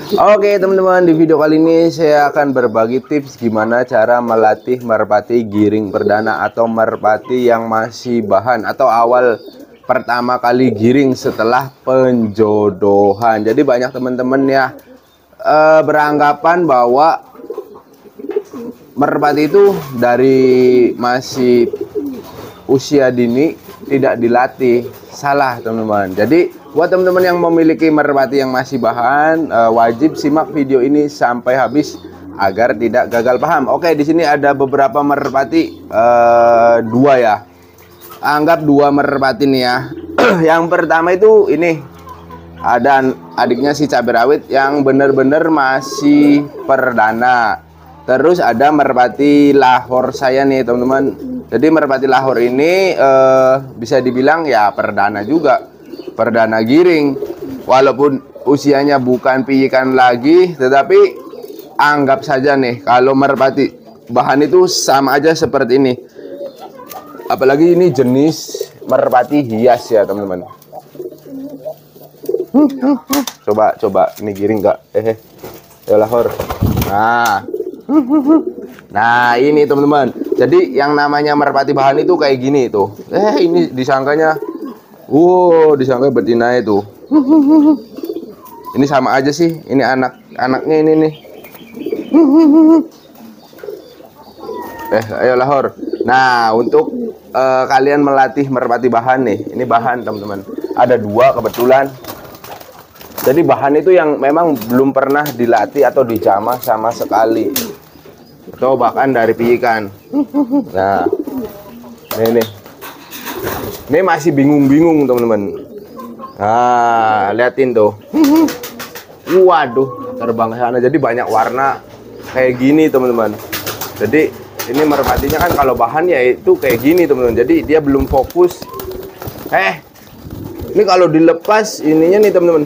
Oke teman-teman, di video kali ini saya akan berbagi tips gimana cara melatih merpati giring perdana atau merpati yang masih bahan atau awal pertama kali giring setelah penjodohan. Jadi banyak teman-teman ya beranggapan bahwa merpati itu dari masih usia dini tidak dilatih. Salah teman-teman. Jadi buat teman-teman yang memiliki merpati yang masih bahan, wajib simak video ini sampai habis agar tidak gagal paham. Oke, di sini ada beberapa merpati, dua ya. Anggap dua merpati nih ya. Yang pertama itu ini ada adiknya si cabai rawit yang bener-bener masih perdana. Terus ada merpati Lahore saya nih teman-teman. Jadi merpati Lahore ini bisa dibilang ya perdana juga. Perdana giring, walaupun usianya bukan piyikan lagi, tetapi anggap saja nih kalau merpati bahan itu sama aja seperti ini. Apalagi ini jenis merpati hias ya teman-teman. Coba ini giring nggak? Ya Lahore. Nah ini teman-teman. Jadi yang namanya merpati bahan itu kayak gini tuh. Ini disangkanya disangka betina itu. Ini sama aja sih. Ini anak-anaknya ini nih. Ayo Lahore. Nah, untuk kalian melatih merpati bahan nih. Ini bahan teman-teman. Ada dua kebetulan. Jadi bahan itu yang memang belum pernah dilatih atau dijamah sama sekali. Atau bahkan dari piyikan. Nah, ini masih bingung-bingung teman-teman. Nah, liatin tuh. Waduh, terbang ke sana. Jadi banyak warna kayak gini teman-teman. Jadi ini merpatinya kan kalau bahan ya itu kayak gini teman-teman. Jadi dia belum fokus. Ini kalau dilepas ininya nih teman-teman.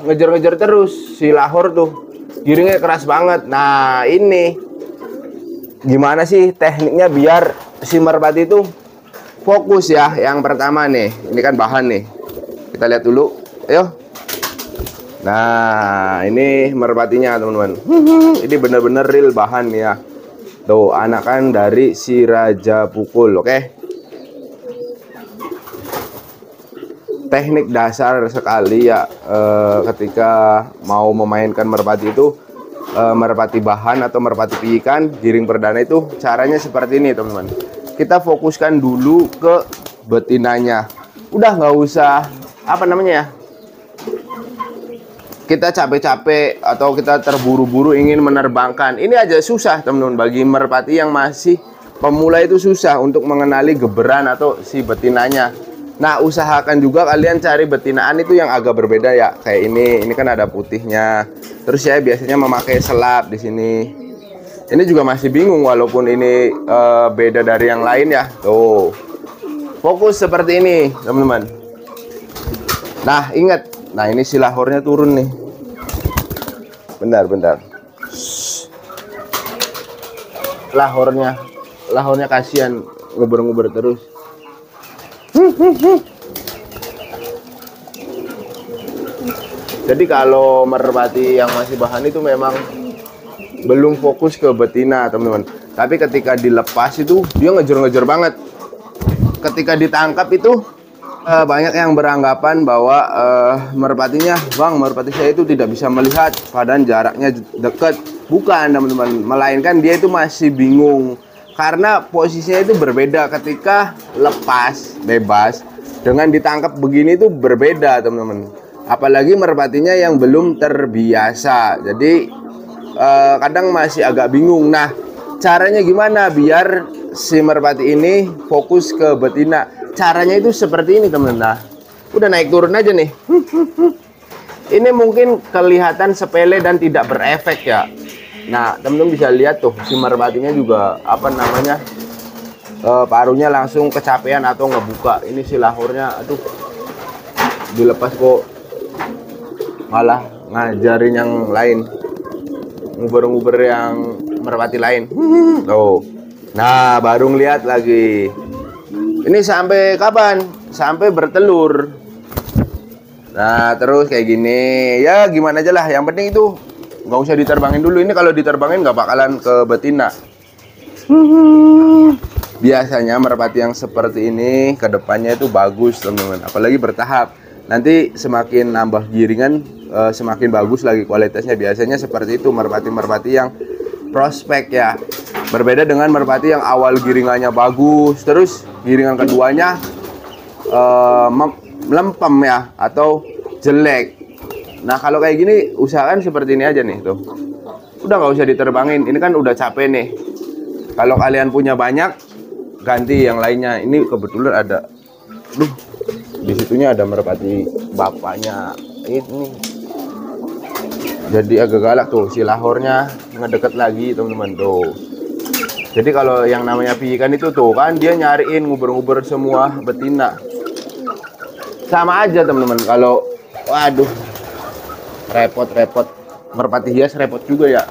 Ngejar-ngejar terus si Lahore tuh. Giringnya keras banget. Nah, ini gimana sih tekniknya biar si merpati itu fokus ya. Yang pertama nih, ini kan bahan nih. Kita lihat dulu. Ayo. Nah, ini merpatinya teman-teman. Ini bener-bener real bahan ya. Tuh, anakan dari si Raja Pukul, oke? Teknik dasar sekali ya ketika mau memainkan merpati itu, merpati bahan atau merpati piyikan giring perdana itu caranya seperti ini teman-teman. Kita fokuskan dulu ke betinanya. Udah nggak usah kita capek-capek atau kita terburu-buru ingin menerbangkan. Ini aja susah teman-teman. Bagi merpati yang masih pemula itu susah untuk mengenali geberan atau si betinanya. Nah, usahakan juga kalian cari betinaan itu yang agak berbeda ya. Kayak ini kan ada putihnya. Terus saya biasanya memakai selap di sini. Ini juga masih bingung walaupun ini beda dari yang lain ya. Tuh. Fokus seperti ini, teman-teman. Nah, ingat. Nah, ini si Lahore-nya turun nih. Bentar. Lahore-nya kasihan nguber-nguber terus. Jadi kalau merpati yang masih bahan itu memang belum fokus ke betina teman-teman. Tapi ketika dilepas itu dia ngejar-ngejar banget. Ketika ditangkap itu banyak yang beranggapan bahwa merpatinya, bang, merpati saya itu tidak bisa melihat padahal jaraknya dekat. Bukan teman-teman, melainkan dia itu masih bingung karena posisinya itu berbeda. Ketika lepas bebas dengan ditangkap begini itu berbeda teman-teman. Apalagi merpatinya yang belum terbiasa. Jadi kadang masih agak bingung. Nah, caranya gimana biar si merpati ini fokus ke betina? Caranya itu seperti ini teman-teman. Nah, udah naik turun aja nih. Ini mungkin kelihatan sepele dan tidak berefek ya. Nah, teman-teman bisa lihat tuh si merpatinya juga paruhnya langsung kecapean atau ngebuka. Ini si Lahore-nya, aduh, dilepas kok malah ngajarin yang lain, nguber-nguber yang merpati lain. Tuh. Nah, baru ngeliat lagi. Ini sampai kapan? Sampai bertelur. Nah, terus kayak gini. Ya, gimana aja lah. Yang penting itu nggak usah diterbangin dulu. Ini kalau diterbangin nggak bakalan ke betina. Biasanya merpati yang seperti ini ke depannya itu bagus, teman-teman. Apalagi bertahap. Nanti semakin nambah giringan, semakin bagus lagi kualitasnya. Biasanya seperti itu merpati-merpati yang prospek ya. Berbeda dengan merpati yang awal giringannya bagus, terus giringan keduanya melempem ya atau jelek. Nah, kalau kayak gini usahakan seperti ini aja nih tuh. Udah nggak usah diterbangin. Ini kan udah capek nih. Kalau kalian punya banyak, ganti yang lainnya. Ini kebetulan ada, di situnya ada merpati bapaknya ini. Jadi agak galak tuh si lahornya ngedeket lagi teman-teman tuh. Jadi kalau yang namanya piikan itu tuh kan dia nyariin nguber-nguber semua betina. Sama aja teman-teman kalau waduh repot-repot merpati hias repot juga ya.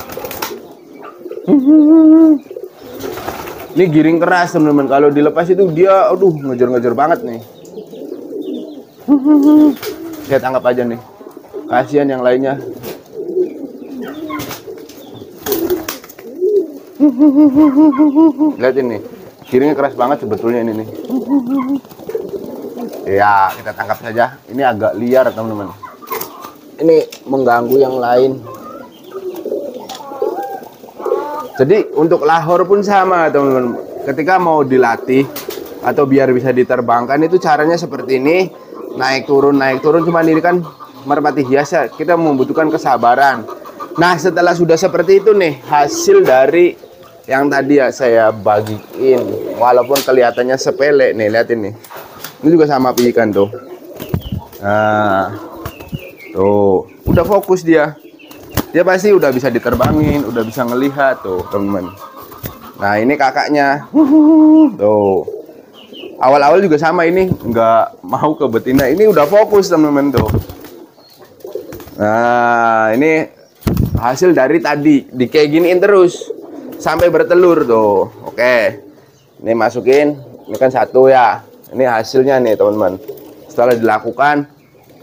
Ini giring keras teman-teman. Kalau dilepas itu dia aduh ngejar-ngejar banget nih. Saya tangkap aja nih. Kasihan yang lainnya. Lihat ini. Giringnya keras banget sebetulnya ini nih. Ya, kita tangkap saja. Ini agak liar teman-teman. Ini mengganggu yang lain. Jadi untuk lahor pun sama teman-teman. Ketika mau dilatih atau biar bisa diterbangkan itu caranya seperti ini. Naik turun cuman ini kan merpati hias ya. Kita membutuhkan kesabaran. Nah, setelah sudah seperti itu nih hasil dari yang tadi ya saya bagiin. Walaupun kelihatannya sepele nih, lihatin nih. Ini juga sama piikan tuh. Nah, tuh udah fokus dia. Dia pasti udah bisa diterbangin, udah bisa ngelihat tuh teman-teman. Nah, ini kakaknya. Tuh. Awal-awal juga sama ini, nggak mau ke betina. Ini udah fokus teman-teman tuh. Nah, ini hasil dari tadi. Di kayak giniin terus sampai bertelur tuh. Oke. Ini masukin. Ini kan satu ya. Ini hasilnya nih teman-teman. Setelah dilakukan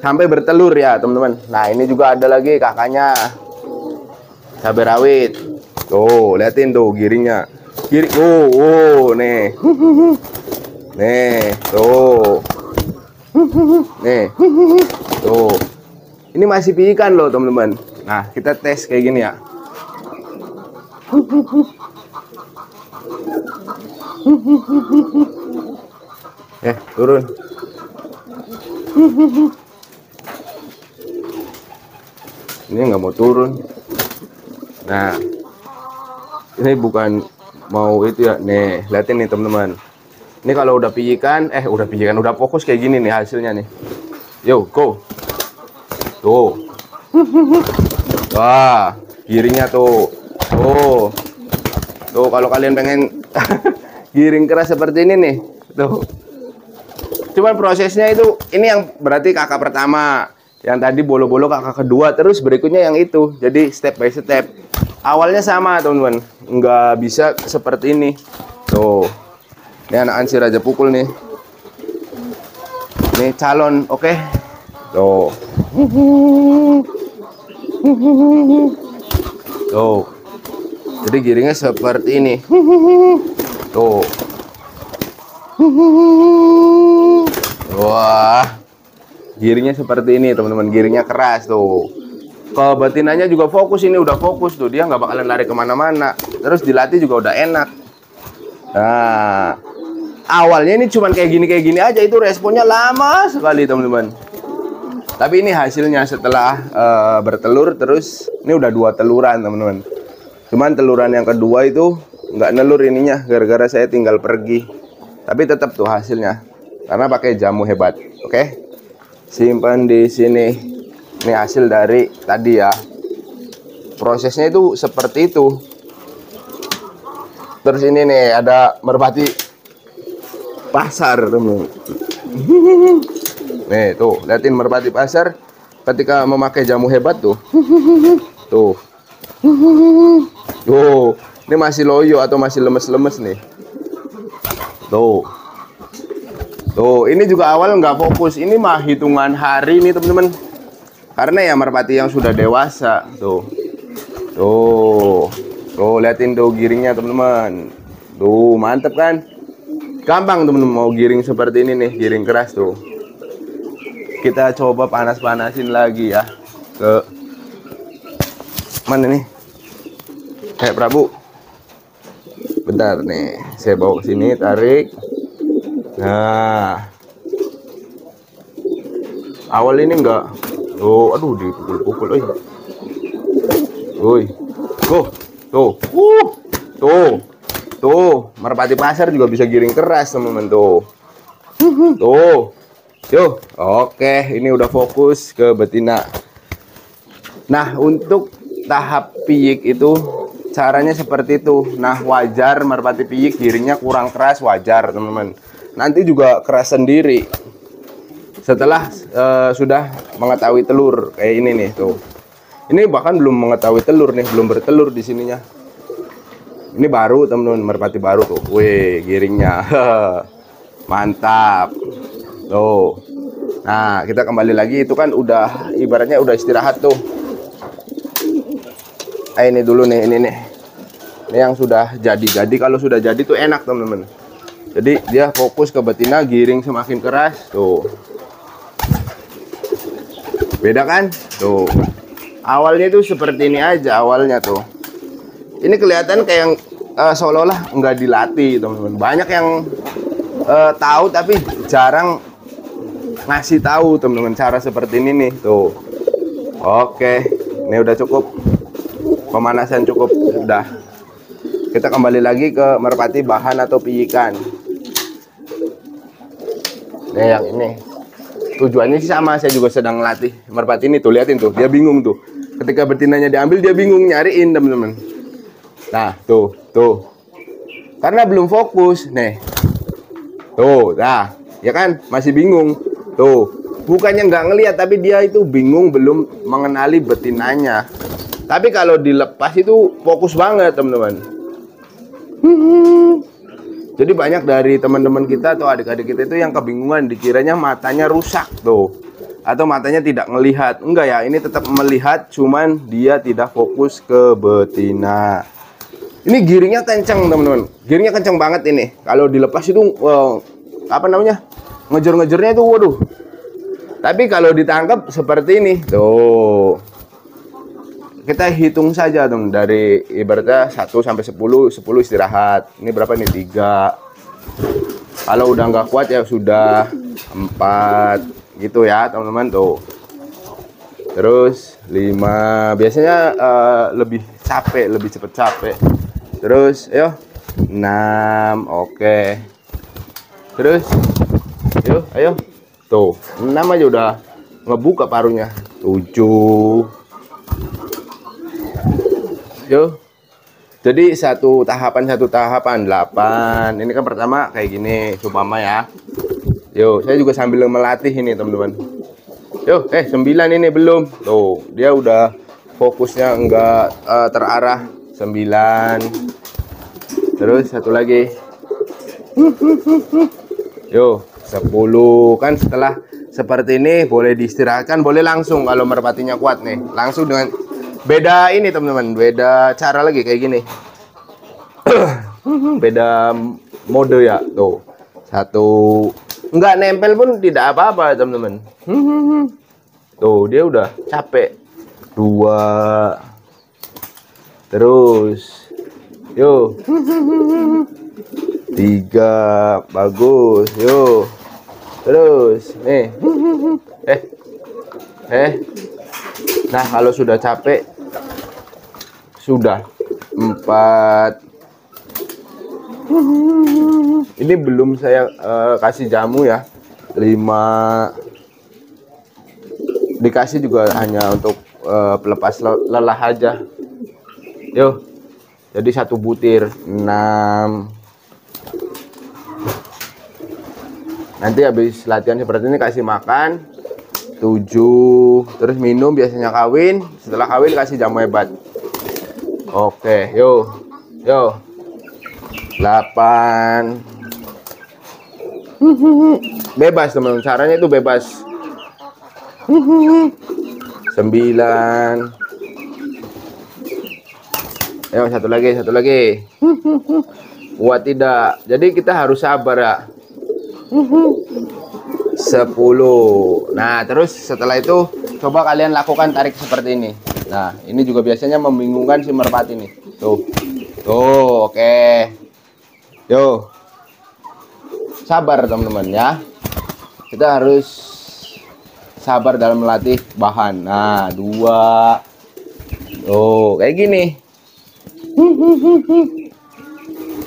sampai bertelur ya teman-teman. Nah, ini juga ada lagi kakaknya. Cabai rawit. Tuh, liatin tuh giringnya. Giring. Oh, nih. Nih, tuh. Nih. Tuh. Ini masih piikan loh, teman-teman. Nah, kita tes kayak gini ya. Turun. Ini nggak mau turun. Nah, ini bukan mau itu ya. Nih, liatin nih teman-teman. Ini kalau udah piikan, udah fokus kayak gini nih hasilnya nih. Yo, go. Tuh. Wah, giringnya tuh. Tuh kalau kalian pengen giring keras seperti ini nih. Tuh. Cuman prosesnya itu, ini yang berarti kakak pertama. Yang tadi bolo-bolo kakak kedua, terus berikutnya yang itu. Jadi step by step. Awalnya sama teman-teman, nggak bisa seperti ini. Tuh, ini anak ansir aja pukul nih. Ini calon, oke. Tuh. Tuh. Jadi giringnya seperti ini. Tuh. Wah. Giringnya seperti ini teman-teman, giringnya keras tuh. Kalau betinanya juga fokus, ini udah fokus tuh, dia nggak bakalan lari kemana-mana. Terus dilatih juga udah enak. Nah, awalnya ini cuman kayak gini aja, itu responnya lama sekali teman-teman. Tapi ini hasilnya setelah bertelur, terus ini udah 2 teluran teman-teman. Cuman teluran yang kedua itu nggak nelur ininya, gara-gara saya tinggal pergi. Tapi tetap tuh hasilnya, karena pakai jamu hebat. Oke, simpan di sini. Ini hasil dari tadi ya. Prosesnya itu seperti itu. Terus ini nih ada merpati pasar teman. Nih tuh, liatin merpati pasar ketika memakai jamu hebat tuh. Tuh. Tuh, ini masih loyo atau masih lemes-lemes nih. Tuh. Tuh, ini juga awal nggak fokus. Ini mah hitungan hari nih teman-teman. Karena ya merpati yang sudah dewasa. Tuh. Tuh. Tuh, liatin tuh giringnya teman-teman. Tuh, mantep kan? Gampang teman-teman mau giring seperti ini nih, giring keras tuh. Kita coba panas-panasin lagi ya. Ke mana nih? Kayak Prabu. Bentar nih, saya bawa ke sini, tarik. Nah, awal ini enggak. Oh, aduh, dipukul-pukul, Woi, tuh, tuh, merpati pasar juga bisa giring keras teman-teman tuh. Tuh, yuk, oke, ini udah fokus ke betina. Nah, untuk tahap piyik itu caranya seperti itu. Nah, wajar merpati piyik giringnya kurang keras, wajar teman-teman. Nanti juga keras sendiri setelah sudah mengetahui telur kayak ini nih tuh. Ini bahkan belum mengetahui telur nih, belum bertelur di sininya. Ini baru teman-teman, merpati baru tuh. Wih, giringnya mantap tuh. Nah, kita kembali lagi, itu kan udah ibaratnya udah istirahat tuh. Ini dulu nih, ini nih. Ini yang sudah jadi. Jadi kalau sudah jadi tuh enak teman-teman. Jadi dia fokus ke betina, giring semakin keras tuh. Beda kan? Tuh. Awalnya itu seperti ini aja awalnya tuh. Ini kelihatan kayak yang seolah-olah nggak dilatih teman-teman. Banyak yang tahu tapi jarang ngasih tahu teman-teman cara seperti ini nih tuh. Oke, ini udah cukup. Pemanasan cukup, sudah. Kita kembali lagi ke merpati bahan atau piyikan. Nah, yang ini tujuannya sih sama, saya juga sedang melatih merpati ini tuh, liatin tuh, dia bingung tuh. Ketika betinanya diambil dia bingung nyariin teman-teman. Nah, tuh. Karena belum fokus, nih. Tuh, nah, ya kan masih bingung. Tuh, bukannya nggak ngelihat tapi dia itu bingung, belum mengenali betinanya. Tapi kalau dilepas itu fokus banget teman-teman. Jadi banyak dari teman-teman kita atau adik-adik kita itu yang kebingungan, dikiranya matanya rusak tuh, atau matanya tidak ngelihat. Enggak ya, ini tetap melihat, cuman dia tidak fokus ke betina. Ini giringnya kenceng teman-teman, giringnya kenceng banget ini. Kalau dilepas itu apa namanya, ngejar-ngejarnya itu waduh. Tapi kalau ditangkap seperti ini tuh, kita hitung saja dong, dari ibaratnya 1 sampai 10 istirahat. Ini berapa nih? 3. Kalau udah nggak kuat ya sudah 4 gitu ya teman-teman tuh. Terus 5, biasanya lebih capek, lebih cepet capek. Terus ayo 6, oke. Terus ayo tuh 6 aja udah ngebuka paruhnya. 7. Yo, jadi satu tahapan 8. Ini kan pertama kayak gini, supama ya. Yo, saya juga sambil melatih ini teman-teman. Yo, 9 ini belum. Tuh, dia udah fokusnya enggak terarah. 9. Terus satu lagi. Yo, 10. Kan setelah seperti ini boleh diistirahatkan, boleh langsung kalau merpatinya kuat nih. Langsung dengan beda ini teman-teman, beda cara lagi kayak gini. Beda mode ya tuh. 1 nggak nempel pun tidak apa-apa teman-teman. Tuh dia udah capek. 2. Terus yo 3, bagus yo. Terus nih nah kalau sudah capek sudah 4. Ini belum saya kasih jamu ya. 5 dikasih juga hanya untuk pelepas lelah aja. Yo, jadi 1 butir. 6. Nanti habis latihan seperti ini kasih makan. 7. Terus minum, biasanya kawin. Setelah kawin kasih jamu hebat. Oke, yo 8. Bebas teman-teman, caranya itu bebas. 9. Ayo satu lagi. Kuat tidak? Jadi kita harus sabar ya. 10. Nah, terus setelah itu coba kalian lakukan tarik seperti ini. Nah, ini juga biasanya membingungkan si merpati nih. Tuh, oke. Yo, sabar teman-teman ya. Kita harus sabar dalam melatih bahan. Nah, 2. Oh, kayak gini.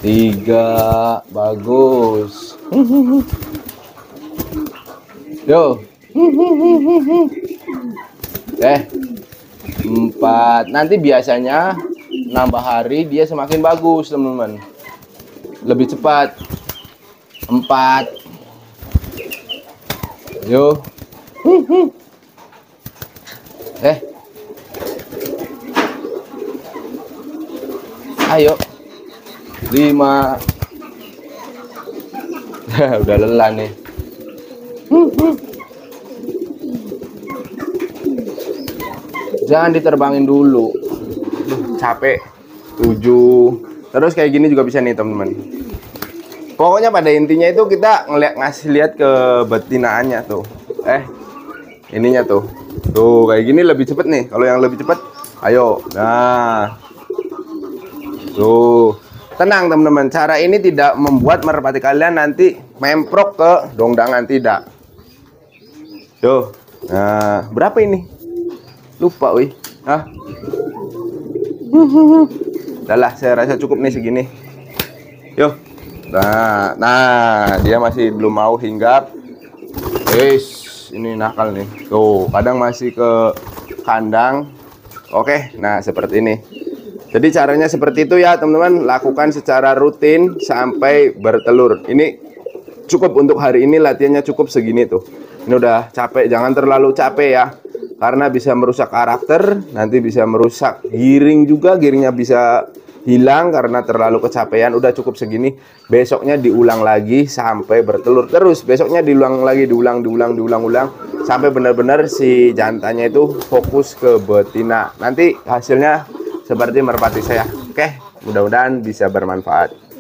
3. Bagus. Yo. 4. Nanti biasanya nambah hari dia semakin bagus teman-teman, lebih cepat. 4. Yo. Ayo. 5. Udah lelah nih. Jangan diterbangin dulu. Capek. 7. Terus kayak gini juga bisa nih teman-teman. Pokoknya pada intinya itu kita ngasih lihat ke betinaannya tuh. Ininya tuh. Tuh kayak gini lebih cepet nih. Kalau yang lebih cepet, ayo. Nah. Tuh. Tenang teman-teman. Cara ini tidak membuat merpati kalian nanti memprok ke dongdangan, tidak. Tuh. Nah, berapa ini? Lupa, wih. Udah lah, saya rasa cukup nih segini. Yuk. Nah, dia masih belum mau hinggap. Ini nakal nih. Tuh, kadang masih ke kandang. Oke, nah seperti ini. Jadi caranya seperti itu ya, teman-teman. Lakukan secara rutin sampai bertelur. Ini cukup untuk hari ini, latihannya cukup segini tuh. Ini udah capek, jangan terlalu capek ya. Karena bisa merusak karakter, nanti bisa merusak giring juga, giringnya bisa hilang karena terlalu kecapean. Udah cukup segini, besoknya diulang lagi sampai bertelur terus. Besoknya diulang lagi, diulang sampai benar-benar si jantannya itu fokus ke betina. Nanti hasilnya seperti merpati saya. Oke, mudah-mudahan bisa bermanfaat.